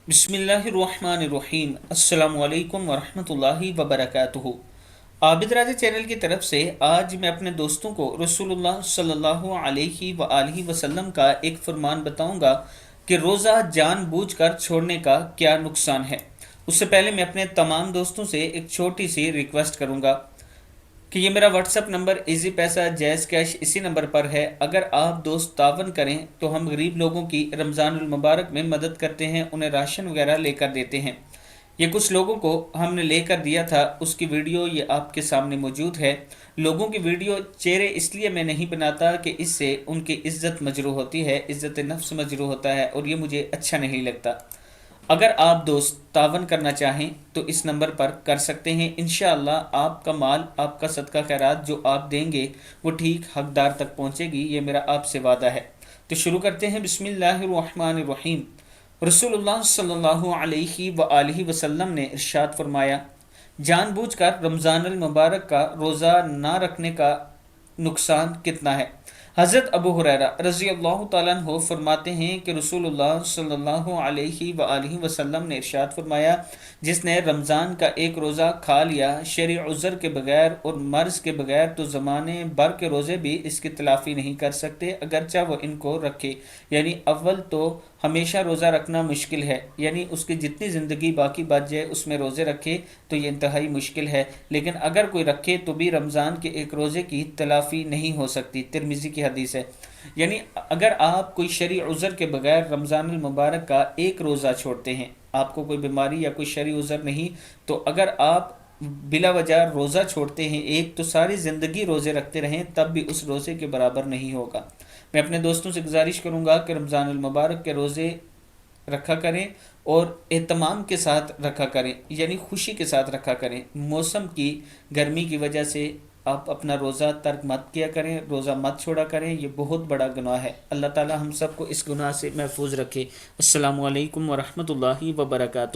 बिस्मिल्लाहिर्रहमानिर्रहीम। अस्सलामु अलैकुम वरहमतुल्लाहि वबरकातुहू। आबिद चैनल की तरफ से आज मैं अपने दोस्तों को रसूलुल्लाह सल्लल्लाहु अलैहि वआलिहि वसल्लम का एक फरमान बताऊंगा कि रोज़ा जानबूझकर छोड़ने का क्या नुकसान है। उससे पहले मैं अपने तमाम दोस्तों से एक छोटी सी रिक्वेस्ट करूंगा कि ये मेरा व्हाट्सअप नंबर इजी पैसा जैज़ कैश इसी नंबर पर है। अगर आप दोस्त तावन करें तो हम गरीब लोगों की रमज़ानुल मुबारक में मदद करते हैं, उन्हें राशन वगैरह लेकर देते हैं। ये कुछ लोगों को हमने लेकर दिया था, उसकी वीडियो ये आपके सामने मौजूद है। लोगों की वीडियो चेहरे इसलिए मैं नहीं बनाता कि इससे उनकी इज़्ज़त मजरूह होती है, इज़्ज़त नफ्स मजरूह होता है और ये मुझे अच्छा नहीं लगता। अगर आप दोस्त तावन करना चाहें तो इस नंबर पर कर सकते हैं। इंशाअल्लाह आपका माल, आपका सदका खैरात जो आप देंगे वो ठीक हकदार तक पहुंचेगी, ये मेरा आपसे वादा है। तो शुरू करते हैं। बिस्मिल्लाहिर्रहमानिर्रहीम। रसूलुल्लाह सल्लल्लाहु अलैहि वआलिहि वसल्लम ने इरशाद फरमाया, जानबूझकर रमज़ानुल मुबारक का रोज़ा ना रखने का नुकसान कितना है। हज़रत अबू हुरैरा रज़ी अल्लाह तआला अन्हु फरमाते हैं कि रसूलुल्लाह सल्लल्लाहु अलैहि वआलिहि वसल्लम ने इरशाद फरमाया, जिसने रमज़ान का एक रोज़ा खा लिया शरई उज़र के बगैर और मर्ज़ के बगैर तो ज़माने भर के रोज़े भी इसकी तलाफ़ी नहीं कर सकते, अगरचे वो इनको रखे। यानी अव्वल तो हमेशा रोज़ा रखना मुश्किल है, यानी उसकी जितनी ज़िंदगी बाकी बच जाए उसमें रोज़े रखे तो ये इंतहाई मुश्किल है। लेकिन अगर कोई रखे तो भी रमज़ान के एक रोज़े की तलाफ़ी नहीं हो सकती। तिरमिज़ी की हदीस है। यानी अगर आप कोई शरई उज़र के बगैर रमज़ानुल मुबारक का एक रोज़ा छोड़ते हैं, आपको कोई बीमारी या कोई शरई उज़र नहीं, तो अगर आप बिला वजह रोज़ा छोड़ते हैं एक, तो सारी ज़िंदगी रोज़े रखते रहें तब भी उस रोज़े के बराबर नहीं होगा। मैं अपने दोस्तों से गुजारिश करूँगा कि रमज़ानुल मुबारक के रोज़े रखा करें और एहतमाम के साथ रखा करें, यानी खुशी के साथ रखा करें। मौसम की गर्मी की वजह से आप अपना रोज़ा तर्क मत किया करें, रोज़ा मत छोड़ा करें, ये बहुत बड़ा गुनाह है। अल्लाह ताला हम सबको इस गुनाह से महफूज रखे। अस्सलामु अलैकुम वरहमतुल्लाहि वबरकातुहू।